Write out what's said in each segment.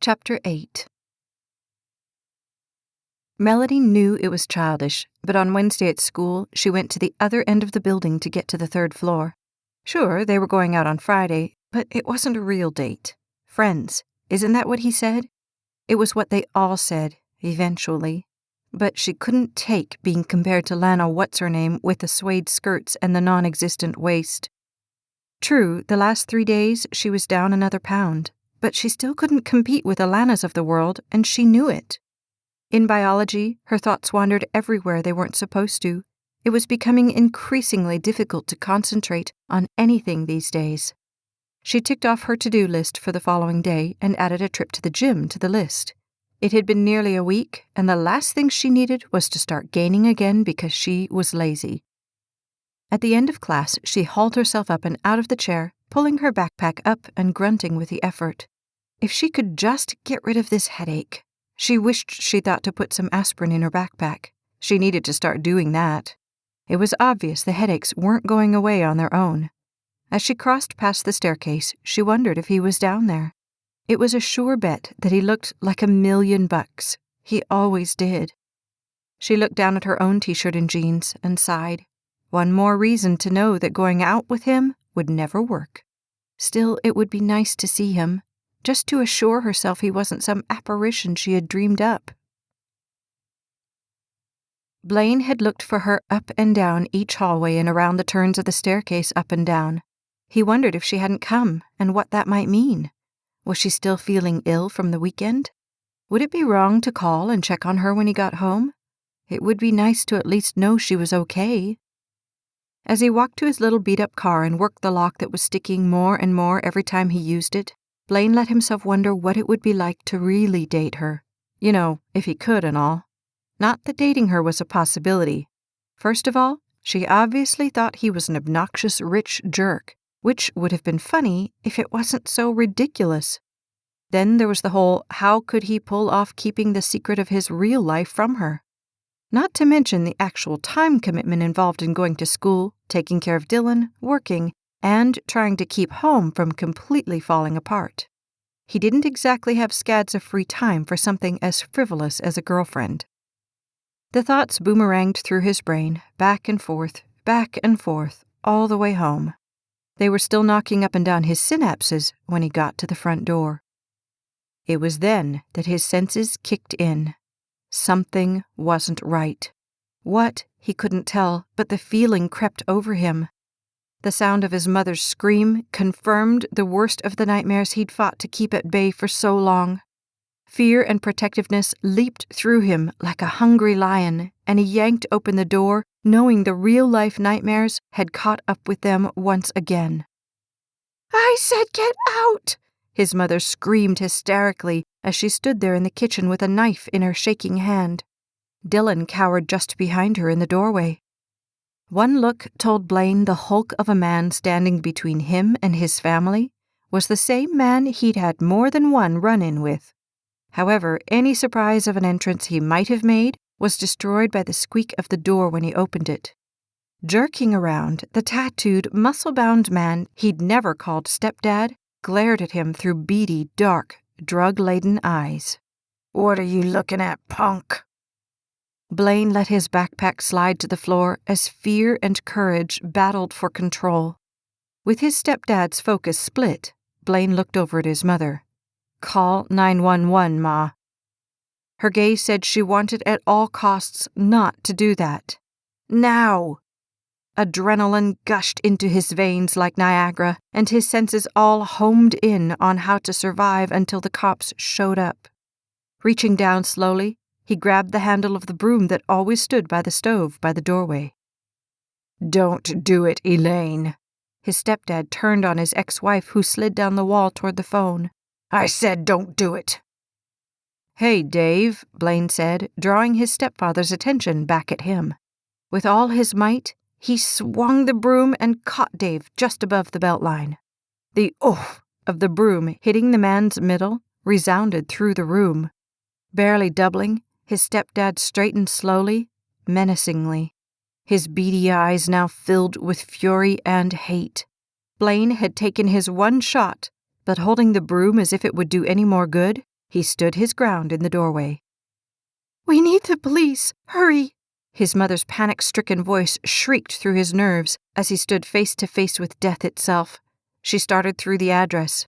Chapter 8. Melody knew it was childish, but on Wednesday at school, she went to the other end of the building to get to the third floor. Sure, they were going out on Friday, but it wasn't a real date. Friends, isn't that what he said? It was what they all said, eventually. But she couldn't take being compared to Lana What's-Her-Name with the suede skirts and the non-existent waist. True, the last 3 days she was down another pound, but she still couldn't compete with the Lanas of the world, and she knew it. In biology, her thoughts wandered everywhere they weren't supposed to. It was becoming increasingly difficult to concentrate on anything these days. She ticked off her to-do list for the following day and added a trip to the gym to the list. It had been nearly a week, and the last thing she needed was to start gaining again because she was lazy. At the end of class, she hauled herself up and out of the chair, pulling her backpack up and grunting with the effort. If she could just get rid of this headache. She wished she thought to put some aspirin in her backpack. She needed to start doing that. It was obvious the headaches weren't going away on their own. As she crossed past the staircase, she wondered if he was down there. It was a sure bet that he looked like $1,000,000. He always did. She looked down at her own t-shirt and jeans and sighed. One more reason to know that going out with him would never work. Still, it would be nice to see him, just to assure herself he wasn't some apparition she had dreamed up. Blaine had looked for her up and down each hallway and around the turns of the staircase up and down. He wondered if she hadn't come and what that might mean. Was she still feeling ill from the weekend? Would it be wrong to call and check on her when he got home? It would be nice to at least know she was okay. As he walked to his little beat-up car and worked the lock that was sticking more and more every time he used it, Blaine let himself wonder what it would be like to really date her. You know, if he could and all. Not that dating her was a possibility. First of all, she obviously thought he was an obnoxious rich jerk, which would have been funny if it wasn't so ridiculous. Then there was the whole how could he pull off keeping the secret of his real life from her? Not to mention the actual time commitment involved in going to school, taking care of Dylan, working, and trying to keep home from completely falling apart. He didn't exactly have scads of free time for something as frivolous as a girlfriend. The thoughts boomeranged through his brain, back and forth, all the way home. They were still knocking up and down his synapses when he got to the front door. It was then that his senses kicked in. Something wasn't right. What, he couldn't tell, but the feeling crept over him. The sound of his mother's scream confirmed the worst of the nightmares he'd fought to keep at bay for so long. Fear and protectiveness leaped through him like a hungry lion, and he yanked open the door, knowing the real-life nightmares had caught up with them once again. "I said get out!" his mother screamed hysterically as she stood there in the kitchen with a knife in her shaking hand. Dylan cowered just behind her in the doorway. One look told Blaine the hulk of a man standing between him and his family was the same man he'd had more than one run-in with. However, any surprise of an entrance he might have made was destroyed by the squeak of the door when he opened it. Jerking around, the tattooed, muscle-bound man he'd never called stepdad glared at him through beady, dark, drug-laden eyes. "What are you looking at, punk?" Blaine let his backpack slide to the floor as fear and courage battled for control. With his stepdad's focus split, Blaine looked over at his mother. "Call 911, Ma." Her gaze said she wanted at all costs not to do that. Now! Adrenaline gushed into his veins like Niagara, and his senses all homed in on how to survive until the cops showed up. Reaching down slowly, he grabbed the handle of the broom that always stood by the stove by the doorway. "Don't do it, Elaine." His stepdad turned on his ex-wife, who slid down the wall toward the phone. "I said don't do it." "Hey, Dave," Blaine said, drawing his stepfather's attention back at him. With all his might, he swung the broom and caught Dave just above the belt line. The oof of the broom hitting the man's middle resounded through the room. Barely doubling, his stepdad straightened slowly, menacingly. His beady eyes now filled with fury and hate. Blaine had taken his one shot, but holding the broom as if it would do any more good He stood his ground in the doorway. "We need the police! Hurry!" His mother's panic-stricken voice shrieked through his nerves as he stood face to face with death itself. She started through the address.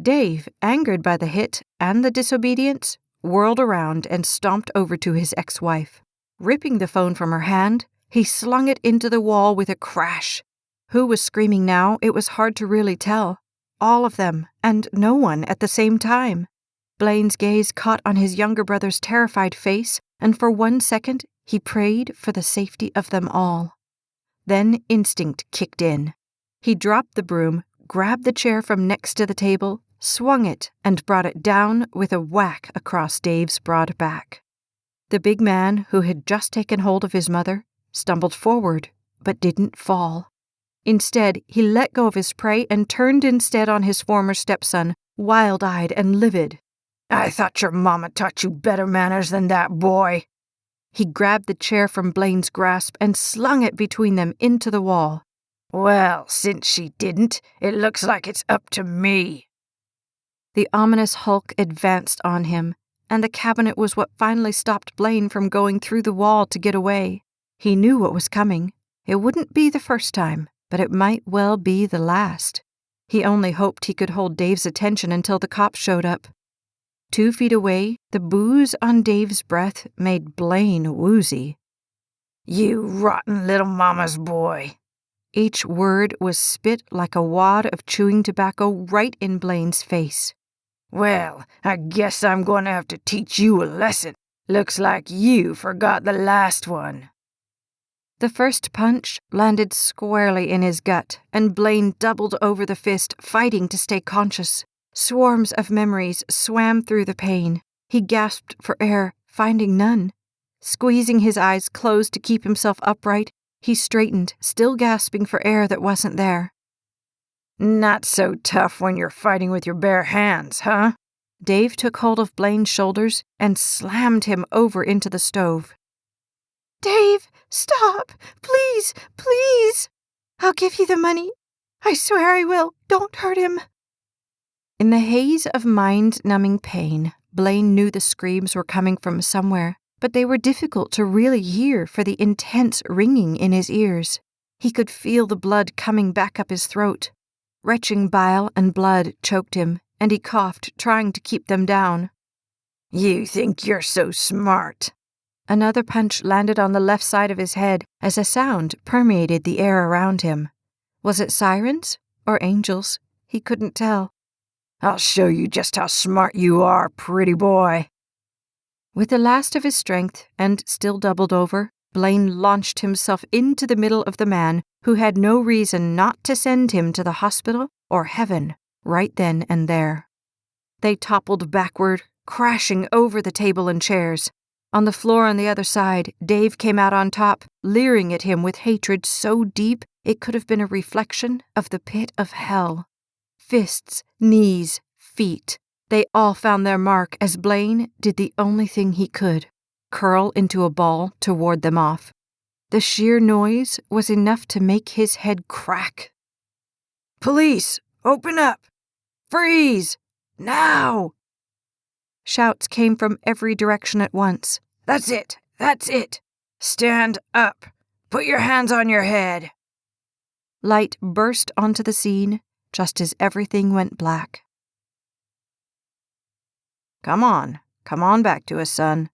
Dave, angered by the hit and the disobedience, whirled around and stomped over to his ex-wife. Ripping the phone from her hand, he slung it into the wall with a crash. Who was screaming now, it was hard to really tell. All of them, and no one at the same time. Blaine's gaze caught on his younger brother's terrified face, and for 1 second, he prayed for the safety of them all. Then instinct kicked in. He dropped the broom, grabbed the chair from next to the table, swung it, and brought it down with a whack across Dave's broad back. The big man, who had just taken hold of his mother, stumbled forward, but didn't fall. Instead, he let go of his prey and turned instead on his former stepson, wild-eyed and livid. "I thought your mama taught you better manners than that, boy." He grabbed the chair from Blaine's grasp and slung it between them into the wall. "Well, since she didn't, it looks like it's up to me." The ominous hulk advanced on him, and the cabinet was what finally stopped Blaine from going through the wall to get away. He knew what was coming. It wouldn't be the first time, but it might well be the last. He only hoped he could hold Dave's attention until the cops showed up. 2 feet away, the booze on Dave's breath made Blaine woozy. "You rotten little mama's boy." Each word was spit like a wad of chewing tobacco right in Blaine's face. "Well, I guess I'm going to have to teach you a lesson. Looks like you forgot the last one." The first punch landed squarely in his gut, and Blaine doubled over the fist, fighting to stay conscious. Swarms of memories swam through the pain. He gasped for air, finding none. Squeezing his eyes closed to keep himself upright, he straightened, still gasping for air that wasn't there. "Not so tough when you're fighting with your bare hands, huh?" Dave took hold of Blaine's shoulders and slammed him over into the stove. "Dave, stop! Please, please! I'll give you the money. I swear I will. Don't hurt him." In the haze of mind-numbing pain, Blaine knew the screams were coming from somewhere, but they were difficult to really hear for the intense ringing in his ears. He could feel the blood coming back up his throat. Retching bile and blood choked him, and he coughed, trying to keep them down. "You think you're so smart." Another punch landed on the left side of his head as a sound permeated the air around him. Was it sirens or angels? He couldn't tell. "I'll show you just how smart you are, pretty boy." With the last of his strength, and still doubled over, Blaine launched himself into the middle of the man who had no reason not to send him to the hospital or heaven right then and there. They toppled backward, crashing over the table and chairs. On the floor on the other side, Dave came out on top, leering at him with hatred so deep it could have been a reflection of the pit of hell. Fists, knees, feet. They all found their mark as Blaine did the only thing he could, curl into a ball to ward them off. The sheer noise was enough to make his head crack. "Police, open up! Freeze! Now!" Shouts came from every direction at once. That's it! That's it! Stand up! Put your hands on your head!" Light burst onto the scene just as everything went black. Come on back to us, son."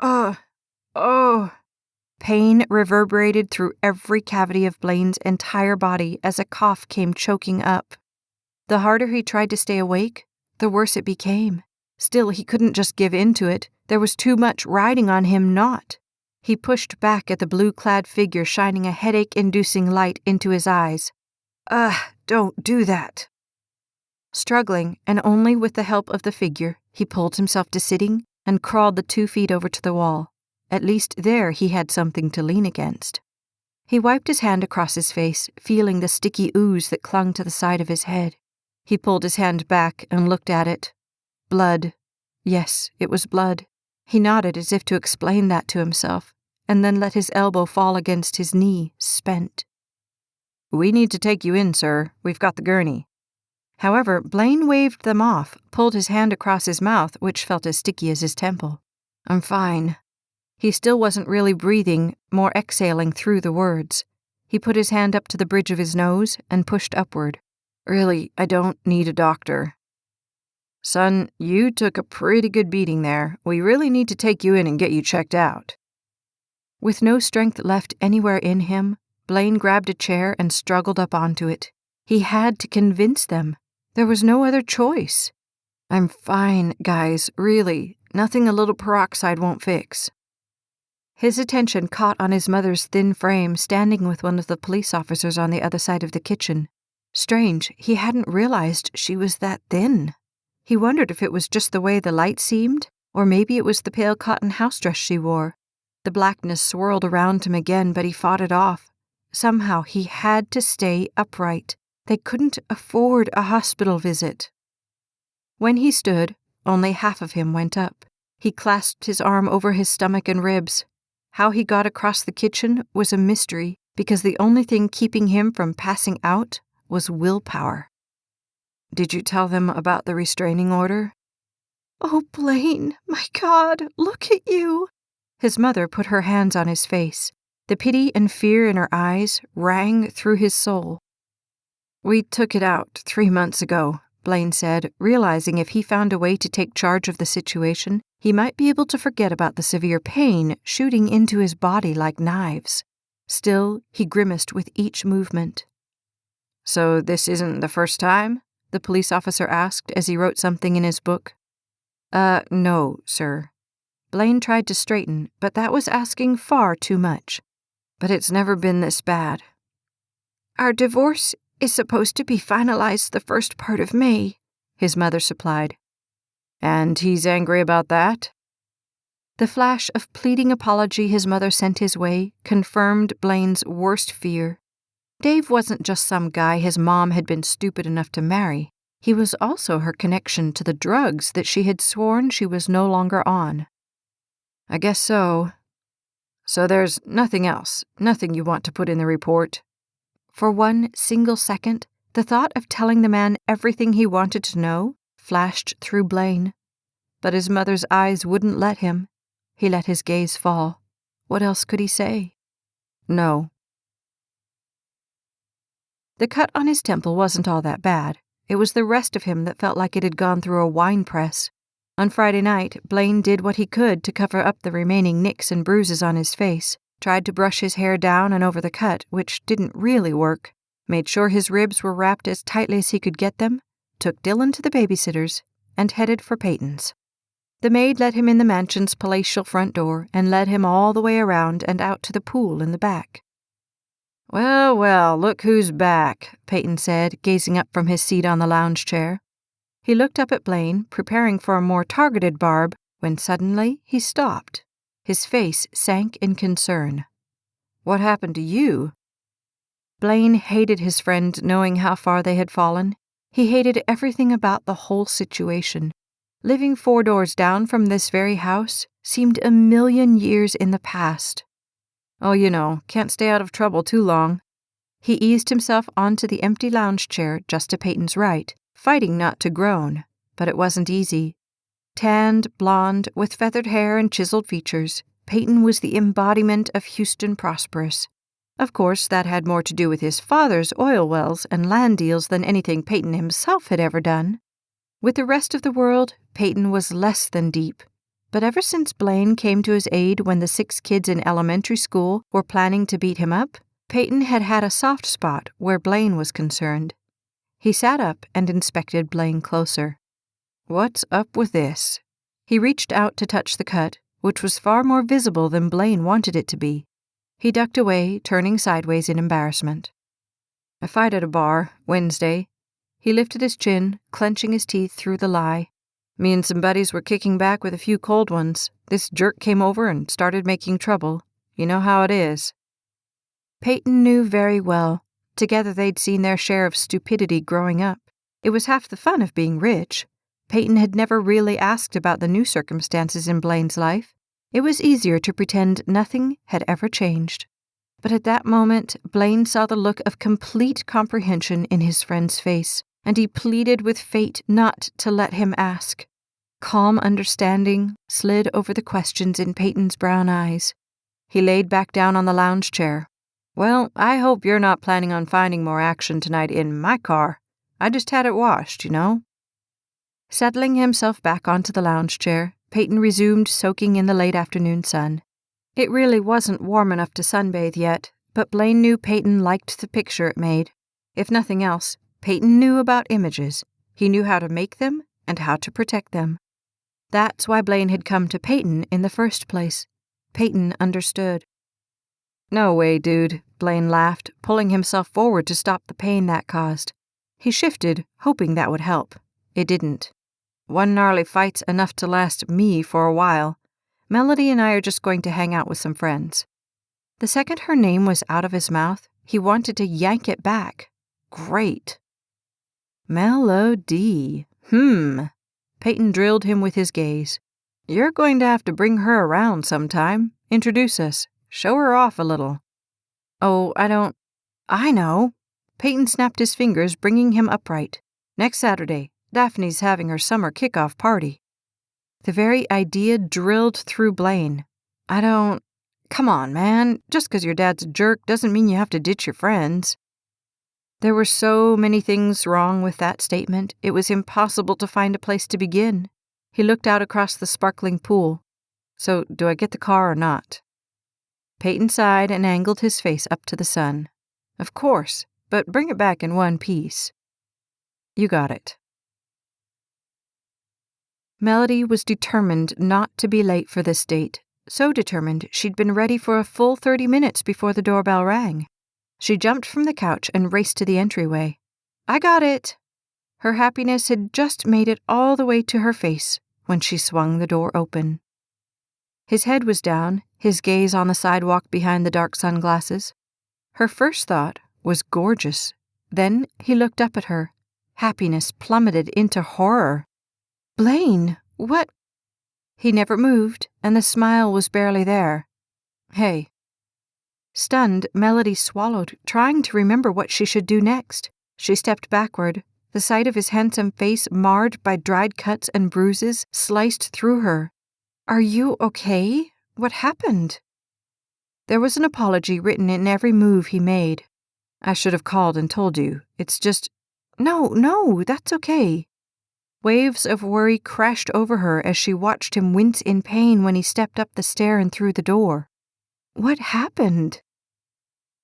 Oh. Pain reverberated through every cavity of Blaine's entire body as a cough came choking up. The harder he tried to stay awake, the worse it became. Still, he couldn't just give in to it. There was too much riding on him not. He pushed back at the blue-clad figure shining a headache-inducing light into his eyes. Don't do that." Struggling, and only with the help of the figure, he pulled himself to sitting and crawled the 2 feet over to the wall. At least there he had something to lean against. He wiped his hand across his face, feeling the sticky ooze that clung to the side of his head. He pulled his hand back and looked at it. Blood. Yes, it was blood. He nodded as if to explain that to himself, and then let his elbow fall against his knee, spent. "We need to take you in, sir. We've got the gurney." However, Blaine waved them off, pulled his hand across his mouth, which felt as sticky as his temple. "I'm fine." He still wasn't really breathing, more exhaling through the words. He put his hand up to the bridge of his nose and pushed upward. "Really, I don't need a doctor." "Son, you took a pretty good beating there. We really need to take you in and get you checked out." With no strength left anywhere in him, Blaine grabbed a chair and struggled up onto it. He had to convince them. There was no other choice. "I'm fine, guys, really. Nothing a little peroxide won't fix." His attention caught on his mother's thin frame standing with one of the police officers on the other side of the kitchen. Strange, he hadn't realized she was that thin. He wondered if it was just the way the light seemed, or maybe it was the pale cotton house dress she wore. The blackness swirled around him again, but he fought it off. Somehow he had to stay upright. They couldn't afford a hospital visit. When he stood, only half of him went up. He clasped his arm over his stomach and ribs. How he got across the kitchen was a mystery, because the only thing keeping him from passing out was willpower. "Did you tell them about the restraining order?" "Oh, Blaine, my God, look at you." His mother put her hands on his face. The pity and fear in her eyes rang through his soul. "We took it out 3 months ago," Blaine said, realizing if he found a way to take charge of the situation, he might be able to forget about the severe pain shooting into his body like knives. Still, he grimaced with each movement. "So this isn't the first time?" the police officer asked as he wrote something in his book. No, sir." Blaine tried to straighten, but that was asking far too much. "But it's never been this bad." "Our divorce is supposed to be finalized the first part of May," his mother supplied. "And he's angry about that?" The flash of pleading apology his mother sent his way confirmed Blaine's worst fear. Dave wasn't just some guy his mom had been stupid enough to marry. He was also her connection to the drugs that she had sworn she was no longer on. "I guess so. So there's nothing else, nothing you want to put in the report?" For one single second, the thought of telling the man everything he wanted to know flashed through Blaine. But his mother's eyes wouldn't let him. He let his gaze fall. What else could he say? "No." The cut on his temple wasn't all that bad. It was the rest of him that felt like it had gone through a wine press. On Friday night, Blaine did what he could to cover up the remaining nicks and bruises on his face, tried to brush his hair down and over the cut, which didn't really work, made sure his ribs were wrapped as tightly as he could get them, took Dylan to the babysitter's, and headed for Peyton's. The maid let him in the mansion's palatial front door and led him all the way around and out to the pool in the back. "Well, well, look who's back," Peyton said, gazing up from his seat on the lounge chair. He looked up at Blaine, preparing for a more targeted barb, when suddenly he stopped. His face sank in concern. "What happened to you?" Blaine hated his friend knowing how far they had fallen. He hated everything about the whole situation. Living 4 doors down from this very house seemed a million years in the past. "Oh, you know, can't stay out of trouble too long." He eased himself onto the empty lounge chair just to Peyton's right, fighting not to groan, but it wasn't easy. Tanned, blonde, with feathered hair and chiseled features, Peyton was the embodiment of Houston prosperous. Of course, that had more to do with his father's oil wells and land deals than anything Peyton himself had ever done. With the rest of the world, Peyton was less than deep. But ever since Blaine came to his aid when the 6 kids in elementary school were planning to beat him up, Peyton had had a soft spot where Blaine was concerned. He sat up and inspected Blaine closer. "What's up with this?" He reached out to touch the cut, which was far more visible than Blaine wanted it to be. He ducked away, turning sideways in embarrassment. "A fight at a bar, Wednesday." He lifted his chin, clenching his teeth through the lie. "Me and some buddies were kicking back with a few cold ones. This jerk came over and started making trouble. You know how it is." Peyton knew very well. Together they'd seen their share of stupidity growing up. It was half the fun of being rich. Peyton had never really asked about the new circumstances in Blaine's life. It was easier to pretend nothing had ever changed. But at that moment, Blaine saw the look of complete comprehension in his friend's face, and he pleaded with fate not to let him ask. Calm understanding slid over the questions in Peyton's brown eyes. He laid back down on the lounge chair. Well, I hope you're not planning on finding more action tonight in my car. I just had it washed, you know. Settling himself back onto the lounge chair, Peyton resumed soaking in the late afternoon sun. It really wasn't warm enough to sunbathe yet, but Blaine knew Peyton liked the picture it made. If nothing else, Peyton knew about images. He knew how to make them and how to protect them. That's why Blaine had come to Peyton in the first place. Peyton understood. No way, dude, Blaine laughed, pulling himself forward to stop the pain that caused. He shifted, hoping that would help. It didn't. One gnarly fight's enough to last me for a while. Melody and I are just going to hang out with some friends. The second her name was out of his mouth, he wanted to yank it back. Great. Melody. Peyton drilled him with his gaze. You're going to have to bring her around sometime. Introduce us. Show her off a little. Oh, I know. Peyton snapped his fingers, bringing him upright. Next Saturday, Daphne's having her summer kickoff party. The very idea drilled through Blaine. Come on, man. Just 'cause your dad's a jerk doesn't mean you have to ditch your friends. There were so many things wrong with that statement, it was impossible to find a place to begin. He looked out across the sparkling pool. So, do I get the car or not? Peyton sighed and angled his face up to the sun. Of course, but bring it back in one piece. You got it. Melody was determined not to be late for this date, so determined she'd been ready for a full 30 minutes before the doorbell rang. She jumped from the couch and raced to the entryway. I got it! Her happiness had just made it all the way to her face when she swung the door open. His head was down, his gaze on the sidewalk behind the dark sunglasses. Her first thought was gorgeous. Then he looked up at her. Happiness plummeted into horror. Blaine, what? He never moved, and the smile was barely there. Hey. Stunned, Melody swallowed, trying to remember what she should do next. She stepped backward. The sight of his handsome face, marred by dried cuts and bruises, sliced through her. Are you okay? What happened? There was an apology written in every move he made. I should have called and told you. It's just... No, that's okay. Waves of worry crashed over her as she watched him wince in pain when he stepped up the stair and through the door. What happened?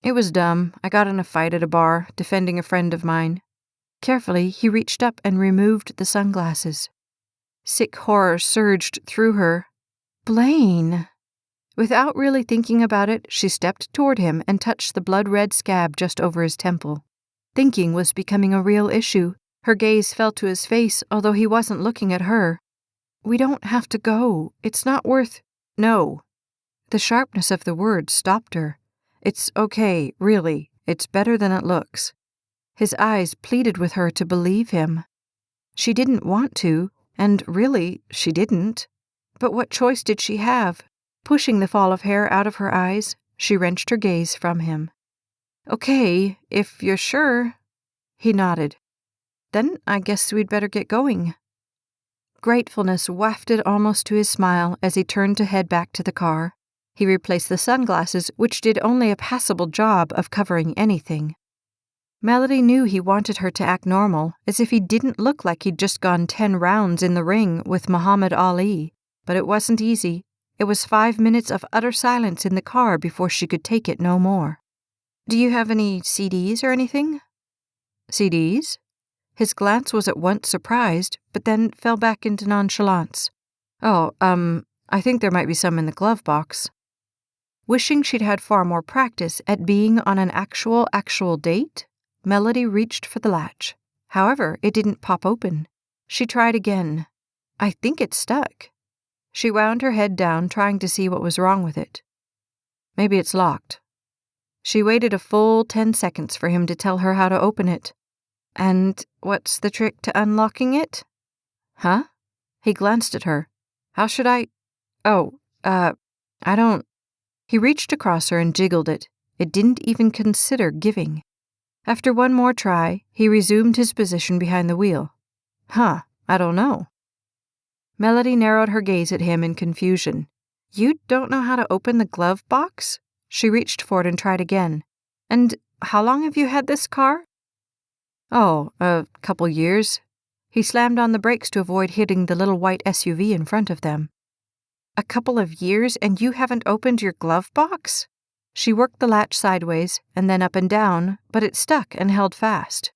It was dumb. I got in a fight at a bar, defending a friend of mine. Carefully, he reached up and removed the sunglasses. Sick horror surged through her. Blaine! Without really thinking about it, she stepped toward him and touched the blood-red scab just over his temple. Thinking was becoming a real issue. Her gaze fell to his face, although he wasn't looking at her. We don't have to go. It's not worth... No. The sharpness of the words stopped her. It's okay, really. It's better than it looks. His eyes pleaded with her to believe him. She didn't want to, and really, she didn't. But what choice did she have? Pushing the fall of hair out of her eyes, she wrenched her gaze from him. Okay, if you're sure. He nodded. Then I guess we'd better get going. Gratefulness wafted almost to his smile as he turned to head back to the car. He replaced the sunglasses, which did only a passable job of covering anything. Melody knew he wanted her to act normal, as if he didn't look like he'd just gone 10 rounds in the ring with Muhammad Ali. But it wasn't easy. It was 5 minutes of utter silence in the car before she could take it no more. Do you have any CDs or anything? CDs? His glance was at once surprised, but then fell back into nonchalance. Oh, I think there might be some in the glove box. Wishing she'd had far more practice at being on an actual date, Melody reached for the latch. However, it didn't pop open. She tried again. I think it's stuck. She wound her head down, trying to see what was wrong with it. Maybe it's locked. She waited a full 10 seconds for him to tell her how to open it. And what's the trick to unlocking it? Huh? He glanced at her. How should I... Oh, I don't... He reached across her and jiggled it. It didn't even consider giving. After one more try, he resumed his position behind the wheel. I don't know. Melody narrowed her gaze at him in confusion. You don't know how to open the glove box? She reached for it and tried again. And how long have you had this car? Oh, a couple years. He slammed on the brakes to avoid hitting the little white SUV in front of them. A couple of years and you haven't opened your glove box? She worked the latch sideways and then up and down, but it stuck and held fast.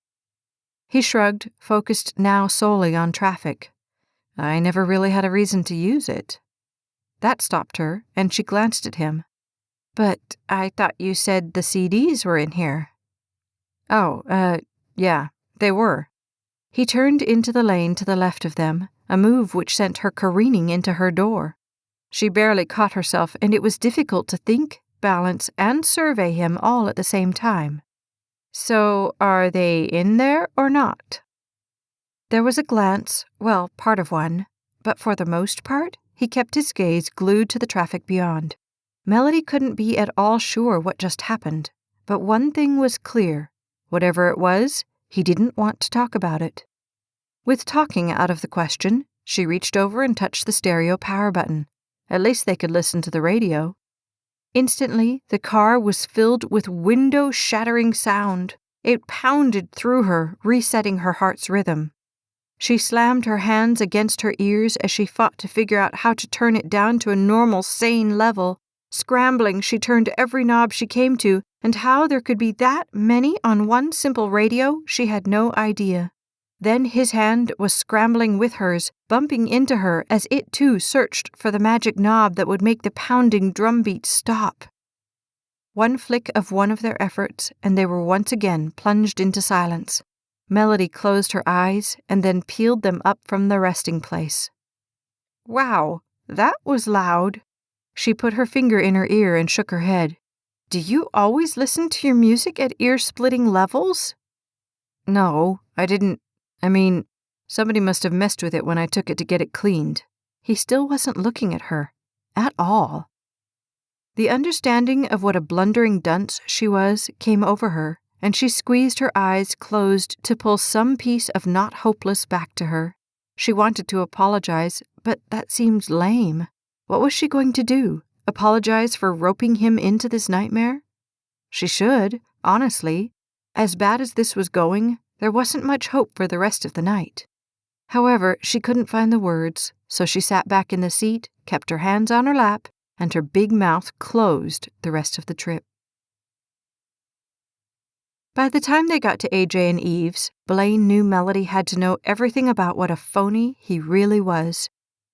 He shrugged, focused now solely on traffic. I never really had a reason to use it. That stopped her, and she glanced at him. But I thought you said the CDs were in here. Oh, yeah, they were. He turned into the lane to the left of them, a move which sent her careening into her door. She barely caught herself, and it was difficult to think, balance, and survey him all at the same time. So, are they in there or not? There was a glance, well, part of one, but for the most part, he kept his gaze glued to the traffic beyond. Melody couldn't be at all sure what just happened, but one thing was clear. Whatever it was, he didn't want to talk about it. With talking out of the question, she reached over and touched the stereo power button. At least they could listen to the radio. Instantly, the car was filled with window-shattering sound. It pounded through her, resetting her heart's rhythm. She slammed her hands against her ears as she fought to figure out how to turn it down to a normal, sane level. Scrambling, she turned every knob she came to, and how there could be that many on one simple radio, she had no idea. Then his hand was scrambling with hers, bumping into her as it too searched for the magic knob that would make the pounding drumbeat stop. One flick of one of their efforts, and they were once again plunged into silence. Melody closed her eyes and then peeled them up from the resting place. Wow, that was loud. She put her finger in her ear and shook her head. Do you always listen to your music at ear-splitting levels? No, I didn't. Somebody must have messed with it when I took it to get it cleaned. He still wasn't looking at her. At all. The understanding of what a blundering dunce she was came over her, and she squeezed her eyes closed to pull some piece of not hopeless back to her. She wanted to apologize, but that seemed lame. What was she going to do? Apologize for roping him into this nightmare? She should, honestly. As bad as this was going, there wasn't much hope for the rest of the night. However, she couldn't find the words, so she sat back in the seat, kept her hands on her lap, and her big mouth closed the rest of the trip. By the time they got to AJ and Eve's, Blaine knew Melody had to know everything about what a phony he really was.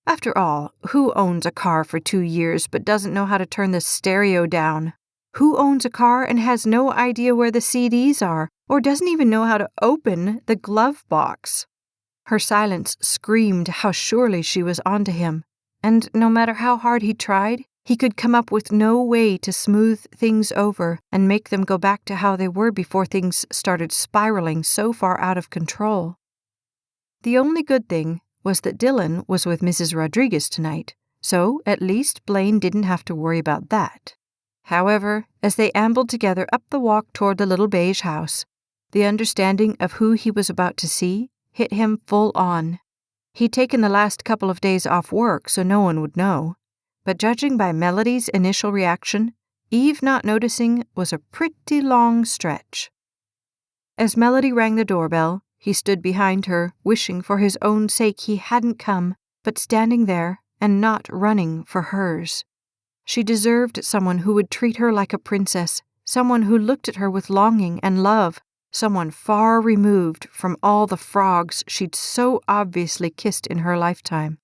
After all, who owns a car for 2 years but doesn't know how to turn the stereo down? Who owns a car and has no idea where the CDs are, or doesn't even know how to open the glove box? Her silence screamed how surely she was onto him, and no matter how hard he tried, he could come up with no way to smooth things over and make them go back to how they were before things started spiraling so far out of control. The only good thing was that Dylan was with Mrs. Rodriguez tonight, so at least Blaine didn't have to worry about that. However, as they ambled together up the walk toward the little beige house, the understanding of who he was about to see hit him full on. He'd taken the last couple of days off work so no one would know, but judging by Melody's initial reaction, Eve not noticing was a pretty long stretch. As Melody rang the doorbell, he stood behind her, wishing for his own sake he hadn't come, but standing there and not running for hers. She deserved someone who would treat her like a princess, someone who looked at her with longing and love, someone far removed from all the frogs she'd so obviously kissed in her lifetime.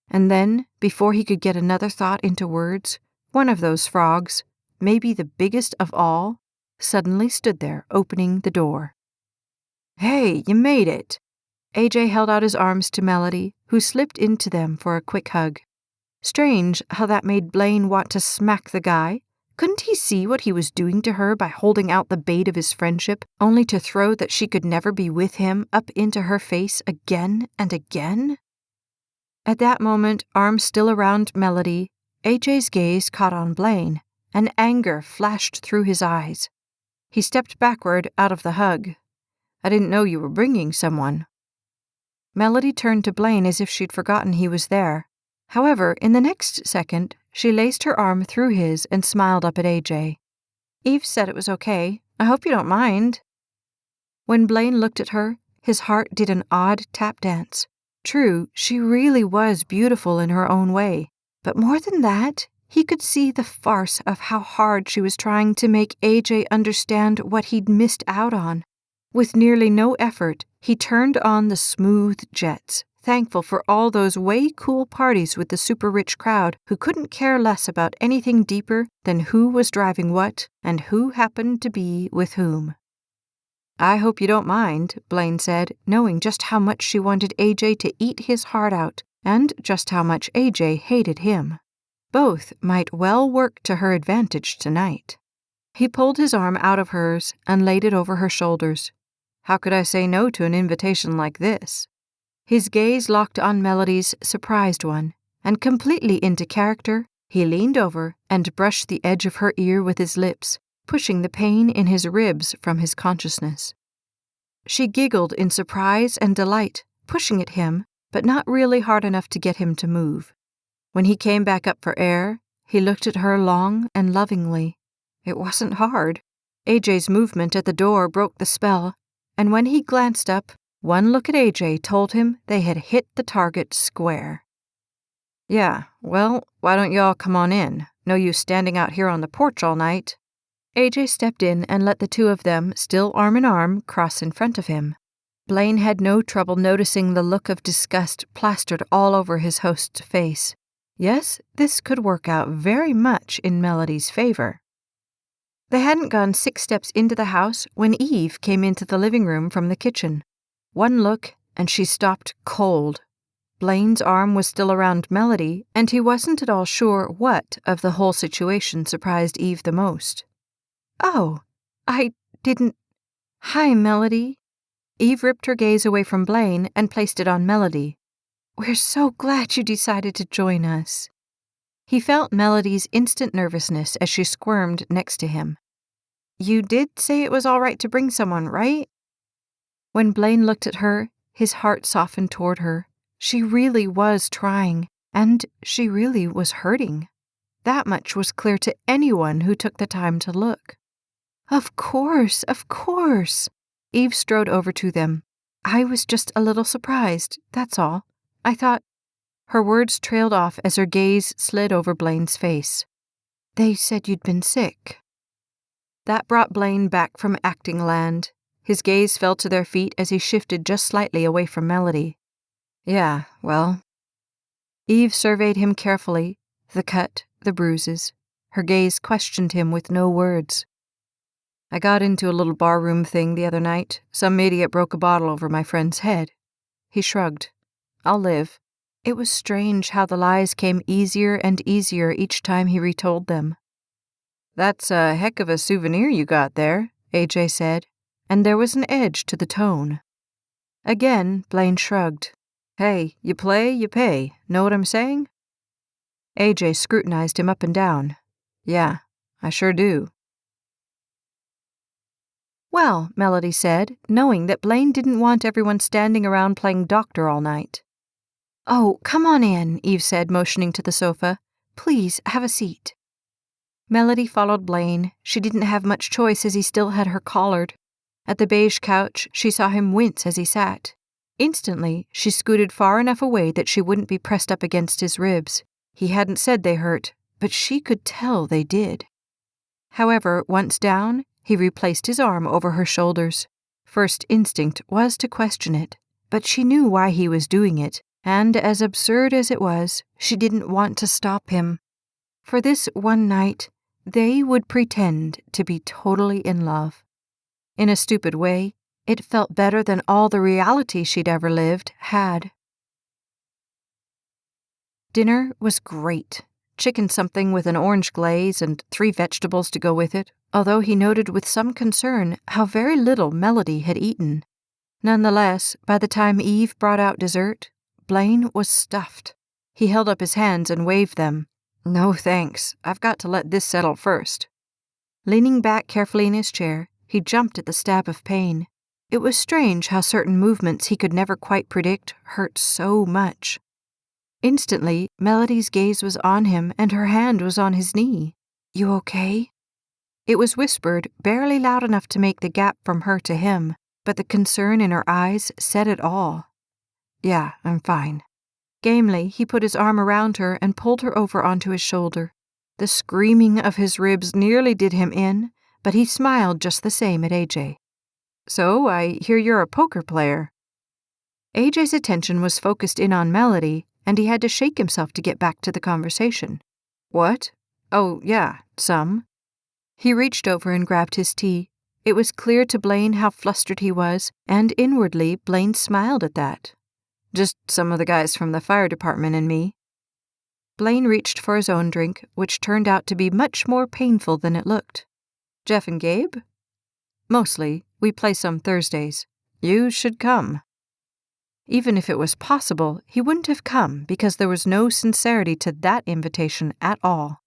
And then, before he could get another thought into words, one of those frogs, maybe the biggest of all, suddenly stood there opening the door. Hey, you made it! AJ held out his arms to Melody, who slipped into them for a quick hug. Strange how that made Blaine want to smack the guy. Couldn't he see what he was doing to her by holding out the bait of his friendship, only to throw that she could never be with him up into her face again and again? At that moment, arms still around Melody, AJ's gaze caught on Blaine, and anger flashed through his eyes. He stepped backward out of the hug. "I didn't know you were bringing someone." Melody turned to Blaine as if she'd forgotten he was there. However, in the next second, she laced her arm through his and smiled up at AJ. "Eve said it was okay. I hope you don't mind." When Blaine looked at her, his heart did an odd tap dance. True, she really was beautiful in her own way. But more than that, he could see the farce of how hard she was trying to make AJ understand what he'd missed out on. With nearly no effort, he turned on the smooth jets, thankful for all those way cool parties with the super-rich crowd who couldn't care less about anything deeper than who was driving what and who happened to be with whom. "I hope you don't mind," Blaine said, knowing just how much she wanted AJ to eat his heart out and just how much AJ hated him. Both might well work to her advantage tonight. He pulled his arm out of hers and laid it over her shoulders. How could I say no to an invitation like this? His gaze locked on Melody's surprised one, and completely into character, he leaned over and brushed the edge of her ear with his lips, pushing the pain in his ribs from his consciousness. She giggled in surprise and delight, pushing at him, but not really hard enough to get him to move. When he came back up for air, he looked at her long and lovingly. It wasn't hard. AJ's movement at the door broke the spell, and when he glanced up, one look at AJ told him they had hit the target square. "Yeah, well, why don't y'all come on in? No use standing out here on the porch all night." AJ stepped in and let the two of them, still arm in arm, cross in front of him. Blaine had no trouble noticing the look of disgust plastered all over his host's face. Yes, this could work out very much in Melody's favor. They hadn't gone 6 steps into the house when Eve came into the living room from the kitchen. One look, and she stopped cold. Blaine's arm was still around Melody, and he wasn't at all sure what of the whole situation surprised Eve the most. "Oh, I didn't... Hi, Melody." Eve ripped her gaze away from Blaine and placed it on Melody. "We're so glad you decided to join us." He felt Melody's instant nervousness as she squirmed next to him. "You did say it was all right to bring someone, right?" When Blaine looked at her, his heart softened toward her. She really was trying, and she really was hurting. That much was clear to anyone who took the time to look. Of course, of course." Eve strode over to them. "I was just a little surprised, that's all. I thought..." Her words trailed off as her gaze slid over Blaine's face. "They said you'd been sick." That brought Blaine back from acting land. His gaze fell to their feet as he shifted just slightly away from Melody. "Yeah, well..." Eve surveyed him carefully, the cut, the bruises. Her gaze questioned him with no words. "I got into a little barroom thing the other night. Some idiot broke a bottle over my friend's head." He shrugged. "I'll live." It was strange how the lies came easier and easier each time he retold them. "That's a heck of a souvenir you got there," AJ said, and there was an edge to the tone. Again, Blaine shrugged. "Hey, you play, you pay. Know what I'm saying?" AJ scrutinized him up and down. "Yeah, I sure do." "Well," Melody said, knowing that Blaine didn't want everyone standing around playing doctor all night. "Oh, come on in," Eve said, motioning to the sofa. "Please, have a seat." Melody followed Blaine. She didn't have much choice as he still had her collared. At the beige couch, she saw him wince as he sat. Instantly, she scooted far enough away that she wouldn't be pressed up against his ribs. He hadn't said they hurt, but she could tell they did. However, once down, he replaced his arm over her shoulders. First instinct was to question it, but she knew why he was doing it, and as absurd as it was, she didn't want to stop him. For this one night, they would pretend to be totally in love. In a stupid way, it felt better than all the reality she'd ever lived had. Dinner was great. Chicken something with an orange glaze and 3 vegetables to go with it, although he noted with some concern how very little Melody had eaten. Nonetheless, by the time Eve brought out dessert, Blaine was stuffed. He held up his hands and waved them. "No thanks, I've got to let this settle first." Leaning back carefully in his chair, He jumped at the stab of pain. It was strange how certain movements he could never quite predict hurt so much. Instantly, Melody's gaze was on him and her hand was on his knee. "You okay?" It was whispered, barely loud enough to make the gap from her to him, but the concern in her eyes said it all. "Yeah, I'm fine." Gamely, he put his arm around her and pulled her over onto his shoulder. The screaming of his ribs nearly did him in, but he smiled just the same at AJ. "So, I hear you're a poker player." AJ's attention was focused in on Melody, and he had to shake himself to get back to the conversation. "What? Oh, yeah, some." He reached over and grabbed his tea. It was clear to Blaine how flustered he was, and inwardly Blaine smiled at that. "Just some of the guys from the fire department and me." Blaine reached for his own drink, which turned out to be much more painful than it looked. "Jeff and Gabe?" "Mostly. We play some Thursdays. You should come." Even if it was possible, he wouldn't have come because there was no sincerity to that invitation at all.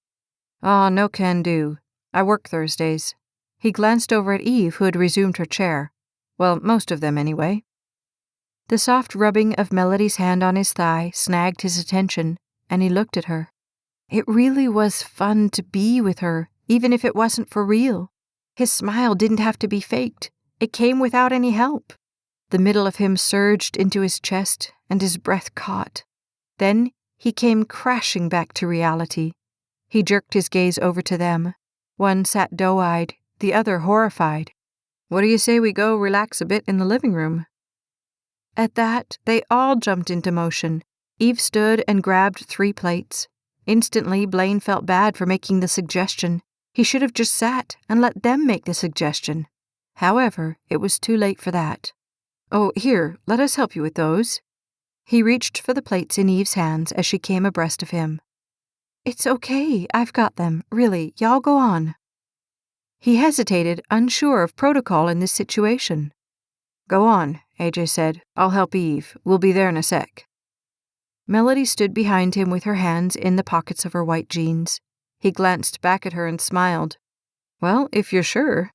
"Aw, no can do. I work Thursdays." He glanced over at Eve, who had resumed her chair. Well, most of them anyway. The soft rubbing of Melody's hand on his thigh snagged his attention, and he looked at her. It really was fun to be with her, even if it wasn't for real. His smile didn't have to be faked. It came without any help. The middle of him surged into his chest, and his breath caught. Then he came crashing back to reality. He jerked his gaze over to them. One sat doe-eyed, the other horrified. "What do you say we go relax a bit in the living room?" At that, they all jumped into motion. Eve stood and grabbed 3 plates. Instantly, Blaine felt bad for making the suggestion. He should have just sat and let them make the suggestion. However, it was too late for that. "Oh, here, let us help you with those." He reached for the plates in Eve's hands as she came abreast of him. "It's okay, I've got them. Really, y'all go on." He hesitated, unsure of protocol in this situation. "Go on," AJ said. "I'll help Eve. We'll be there in a sec." Melody stood behind him with her hands in the pockets of her white jeans. He glanced back at her and smiled. "Well, if you're sure."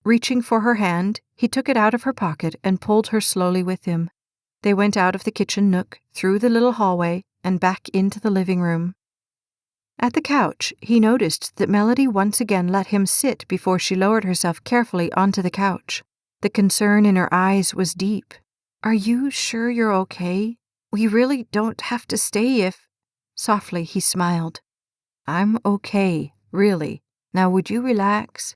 Reaching for her hand, he took it out of her pocket and pulled her slowly with him. They went out of the kitchen nook, through the little hallway, and back into the living room. At the couch, he noticed that Melody once again let him sit before she lowered herself carefully onto the couch. The concern in her eyes was deep. "Are you sure you're okay? We really don't have to stay if—" Softly, he smiled. "I'm okay, really. Now would you relax?"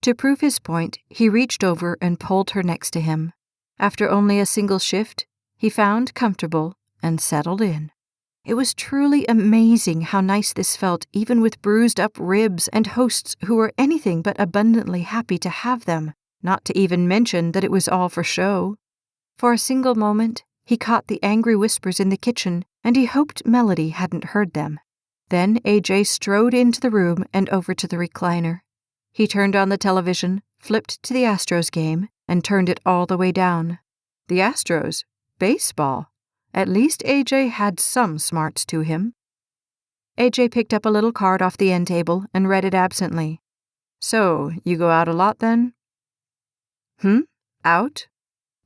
To prove his point, he reached over and pulled her next to him. After only a single shift, he found comfortable and settled in. It was truly amazing how nice this felt, even with bruised-up ribs and hosts who were anything but abundantly happy to have them, not to even mention that it was all for show. For a single moment, he caught the angry whispers in the kitchen, and he hoped Melody hadn't heard them. Then AJ strode into the room and over to the recliner. He turned on the television, flipped to the Astros game, and turned it all the way down. The Astros? Baseball? At least AJ had some smarts to him. AJ picked up a little card off the end table and read it absently. "So, you go out a lot then?" Out?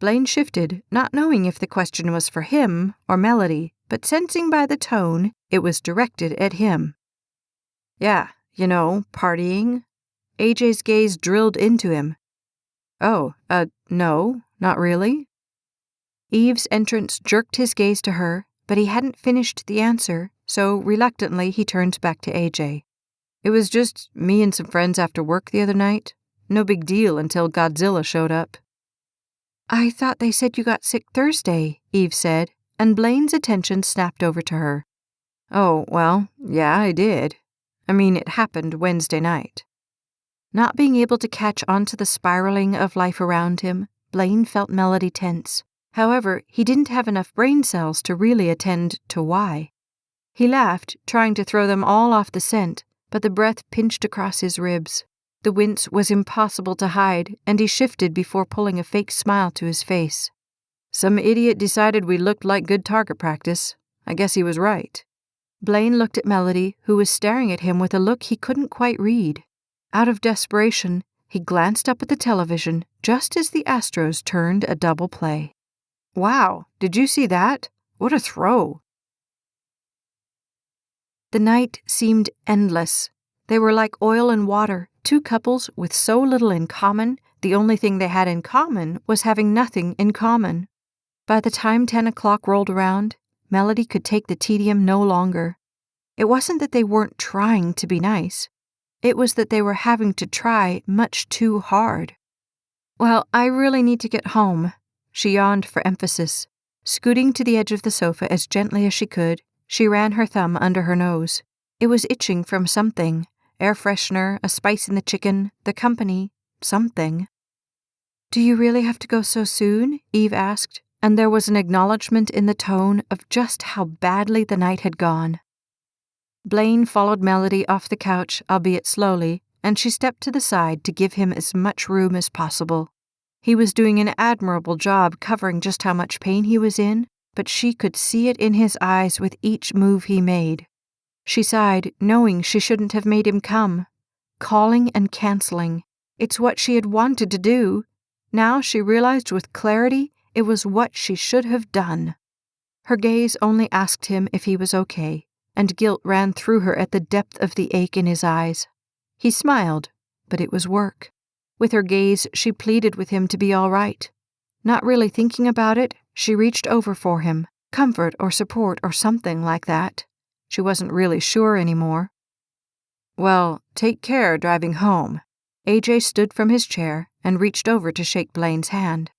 Blaine shifted, not knowing if the question was for him or Melody, but sensing by the tone it was directed at him. "Yeah, partying." AJ's gaze drilled into him. "Oh, no, not really." Eve's entrance jerked his gaze to her, but he hadn't finished the answer, so reluctantly he turned back to AJ. "It was just me and some friends after work the other night. No big deal until Godzilla showed up." "I thought they said you got sick Thursday," Eve said, and Blaine's attention snapped over to her. "Oh, well, yeah, I did. I mean, it happened Wednesday night." Not being able to catch on to the spiraling of life around him, Blaine felt Melody tense. However, he didn't have enough brain cells to really attend to why. He laughed, trying to throw them all off the scent, but the breath pinched across his ribs. The wince was impossible to hide, and he shifted before pulling a fake smile to his face. "Some idiot decided we looked like good target practice. I guess he was right." Blaine looked at Melody, who was staring at him with a look he couldn't quite read. Out of desperation, He glanced up at the television just as the Astros turned a double play. Wow, did you see that? What a throw! The night seemed endless. They were like oil and water, two couples with so little in common. The only thing they had in common was having nothing in common. By the time 10 o'clock rolled around, Melody could take the tedium no longer. It wasn't that they weren't trying to be nice. It was that they were having to try much too hard. Well, I really need to get home, she yawned for emphasis. Scooting to the edge of the sofa as gently as she could, she ran her thumb under her nose. It was itching from something. Air freshener, a spice in the chicken, the company, something. Do you really have to go so soon? Eve asked, and there was an acknowledgement in the tone of just how badly the night had gone. Blaine followed Melody off the couch, albeit slowly, and she stepped to the side to give him as much room as possible. He was doing an admirable job covering just how much pain he was in, but she could see it in his eyes with each move he made. She sighed, knowing she shouldn't have made him come. Calling and canceling. It's what she had wanted to do. Now she realized with clarity it was what she should have done. Her gaze only asked him if he was okay, and guilt ran through her at the depth of the ache in his eyes. He smiled, but it was work. With her gaze, she pleaded with him to be all right. Not really thinking about it, she reached over for him, comfort or support or something like that. She wasn't really sure anymore. Well, take care driving home. AJ stood from his chair and reached over to shake Blaine's hand.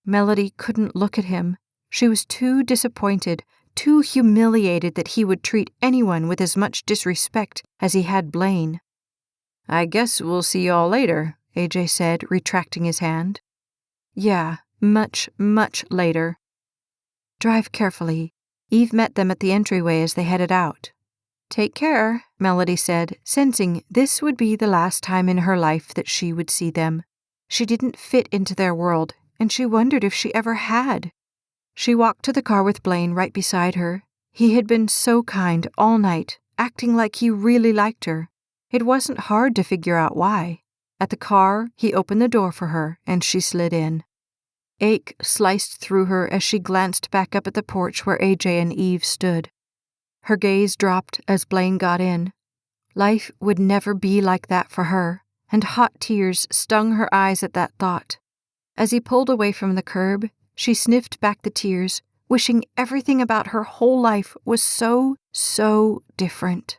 Melody couldn't look at him. She was too disappointed, too humiliated that he would treat anyone with as much disrespect as he had Blaine. I guess we'll see you all later, AJ said, retracting his hand. Yeah, much, much later. Drive carefully. Eve met them at the entryway as they headed out. Take care, Melody said, sensing this would be the last time in her life that she would see them. She didn't fit into their world, and she wondered if she ever had. She walked to the car with Blaine right beside her. He had been so kind all night, acting like he really liked her. It wasn't hard to figure out why. At the car, he opened the door for her, and she slid in. Ache sliced through her as she glanced back up at the porch where AJ and Eve stood. Her gaze dropped as Blaine got in. Life would never be like that for her, and hot tears stung her eyes at that thought. As he pulled away from the curb, she sniffed back the tears, wishing everything about her whole life was so different.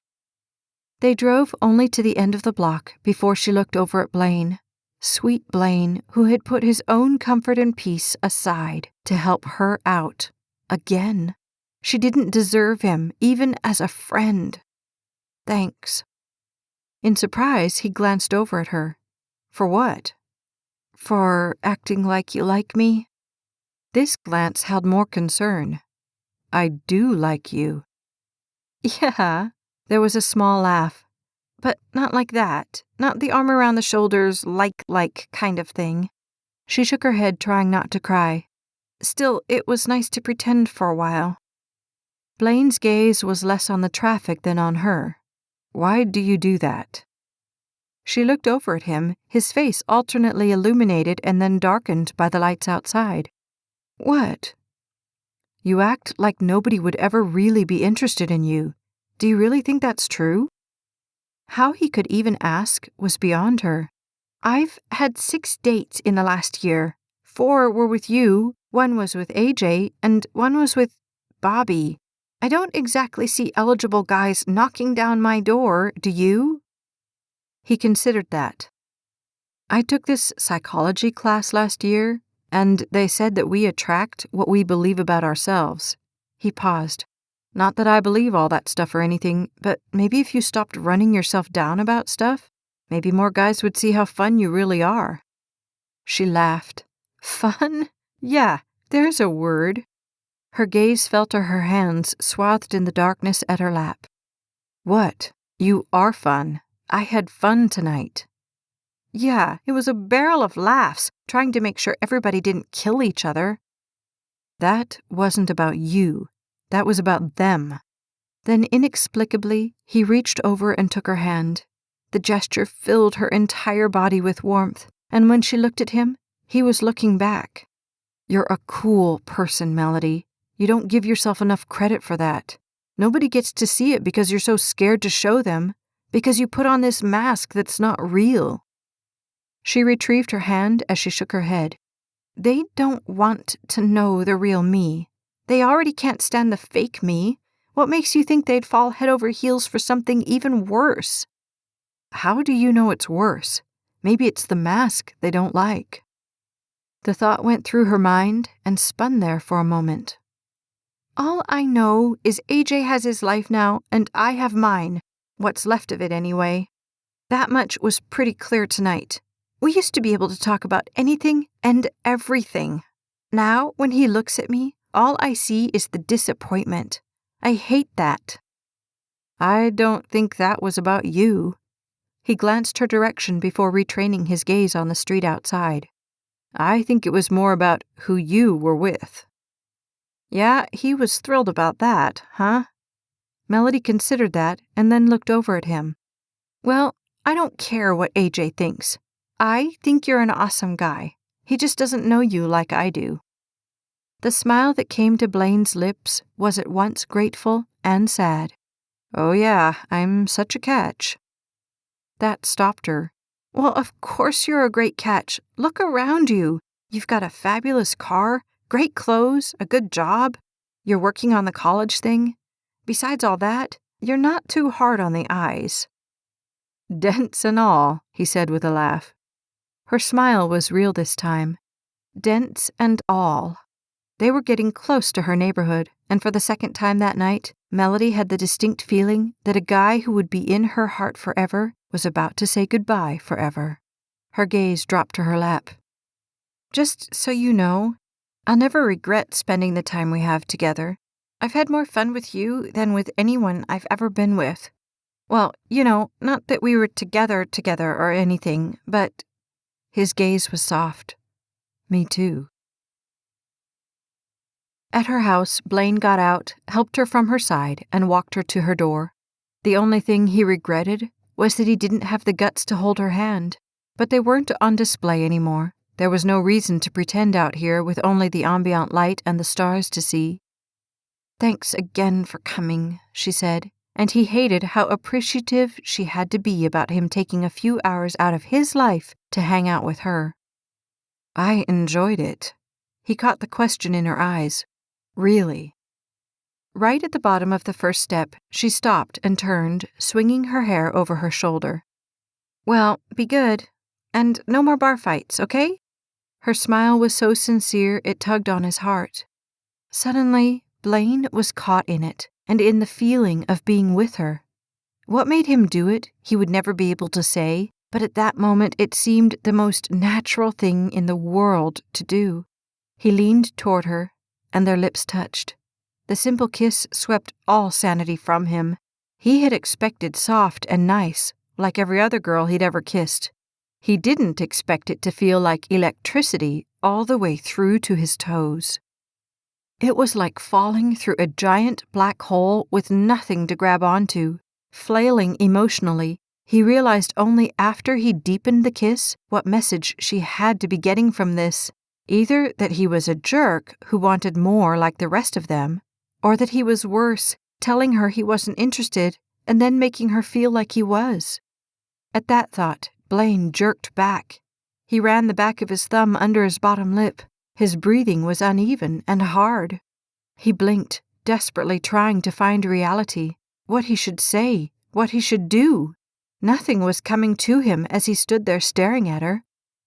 They drove only to the end of the block before she looked over at Blaine. Sweet Blaine, who had put his own comfort and peace aside to help her out. Again. She didn't deserve him, even as a friend. Thanks. In surprise, he glanced over at her. For what? For acting like you like me? This glance held more concern. I do like you. Yeah. There was a small laugh. But not like that. Not the arm around the shoulders, like kind of thing. She shook her head, trying not to cry. Still, it was nice to pretend for a while. Blaine's gaze was less on the traffic than on her. Why do you do that? She looked over at him, his face alternately illuminated and then darkened by the lights outside. What? You act like nobody would ever really be interested in you. Do you really think that's true? How he could even ask was beyond her. I've had 6 dates in the last year. 4 were with you, 1 was with AJ, and 1 was with Bobby. I don't exactly see eligible guys knocking down my door, do you? He considered that. I took this psychology class last year, and they said that we attract what we believe about ourselves. He paused. Not that I believe all that stuff or anything, but maybe if you stopped running yourself down about stuff, maybe more guys would see how fun you really are. She laughed. Fun? Yeah, there's a word. Her gaze fell to her hands swathed in the darkness at her lap. What? You are fun. I had fun tonight. Yeah, it was a barrel of laughs, trying to make sure everybody didn't kill each other. That wasn't about you. That was about them. Then inexplicably, he reached over and took her hand. The gesture filled her entire body with warmth, and when she looked at him, he was looking back. "You're a cool person, Melody. You don't give yourself enough credit for that. Nobody gets to see it because you're so scared to show them, because you put on this mask that's not real." She retrieved her hand as she shook her head. "They don't want to know the real me. They already can't stand the fake me. What makes you think they'd fall head over heels for something even worse?" "How do you know it's worse? Maybe it's the mask they don't like." The thought went through her mind and spun there for a moment. "All I know is AJ has his life now and I have mine. What's left of it anyway. That much was pretty clear tonight. We used to be able to talk about anything and everything. Now, when he looks at me, all I see is the disappointment. I hate that." "I don't think that was about you." He glanced her direction before retraining his gaze on the street outside. "I think it was more about who you were with." "Yeah, he was thrilled about that, huh?" Melody considered that and then looked over at him. "Well, I don't care what AJ thinks. I think you're an awesome guy. He just doesn't know you like I do." The smile that came to Blaine's lips was at once grateful and sad. "Oh yeah, I'm such a catch." That stopped her. "Well, of course you're a great catch. Look around you. You've got a fabulous car, great clothes, a good job. You're working on the college thing. Besides all that, you're not too hard on the eyes." "Dents and all," he said with a laugh. Her smile was real this time. Dents and all. They were getting close to her neighborhood, and for the second time that night, Melody had the distinct feeling that a guy who would be in her heart forever was about to say goodbye forever. Her gaze dropped to her lap. "Just so you know, I'll never regret spending the time we have together. I've had more fun with you than with anyone I've ever been with. Well, not that we were together or anything, but—" His gaze was soft. "Me too." At her house, Blaine got out, helped her from her side, and walked her to her door. The only thing he regretted was that he didn't have the guts to hold her hand. But they weren't on display anymore. There was no reason to pretend out here with only the ambient light and the stars to see. "Thanks again for coming," she said, and he hated how appreciative she had to be about him taking a few hours out of his life to hang out with her. "I enjoyed it." He caught the question in her eyes. "Really?" Right at the bottom of the first step, she stopped and turned, swinging her hair over her shoulder. "Well, be good. And no more bar fights, okay?" Her smile was so sincere it tugged on his heart. Suddenly, Blaine was caught in it, and in the feeling of being with her. What made him do it, he would never be able to say, but at that moment it seemed the most natural thing in the world to do. He leaned toward her, and their lips touched. The simple kiss swept all sanity from him. He had expected soft and nice, like every other girl he'd ever kissed. He didn't expect it to feel like electricity all the way through to his toes. It was like falling through a giant black hole with nothing to grab onto. Flailing emotionally, he realized only after he deepened the kiss what message she had to be getting from this. Either that he was a jerk who wanted more like the rest of them, or that he was worse, telling her he wasn't interested and then making her feel like he was. At that thought, Blaine jerked back. He ran the back of his thumb under his bottom lip. His breathing was uneven and hard. He blinked, desperately trying to find reality, what he should say, what he should do. Nothing was coming to him as he stood there staring at her.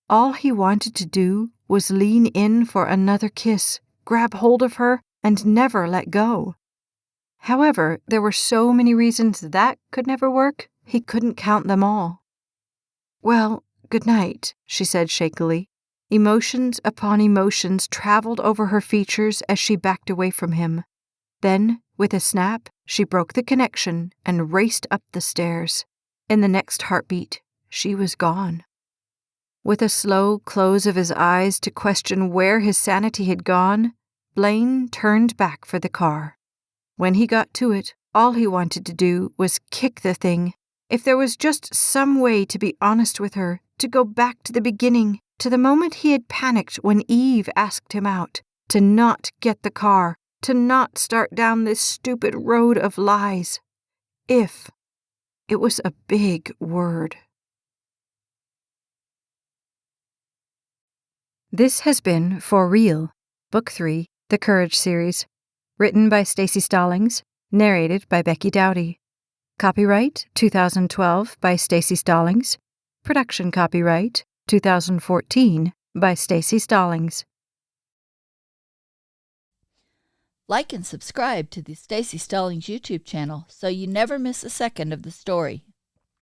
All he wanted to do was lean in for another kiss, grab hold of her, and never let go. However, there were so many reasons that could never work, he couldn't count them all. "Well, good night," she said shakily. Emotions upon emotions traveled over her features as she backed away from him. Then, with a snap, she broke the connection and raced up the stairs. In the next heartbeat, she was gone. With a slow close of his eyes to question where his sanity had gone, Blaine turned back for the car. When he got to it, all he wanted to do was kick the thing, If there was just some way to be honest with her, to go back to the beginning, to the moment he had panicked when Eve asked him out, to not get the car, to not start down this stupid road of lies. If. It was a big word. This has been For Real, Book 3, The Courage Series, written by Staci Stallings, narrated by Becky Dowdy. Copyright 2012 by Staci Stallings. Production copyright 2014 by Staci Stallings. Like and subscribe to the Staci Stallings YouTube channel so you never miss a second of the story.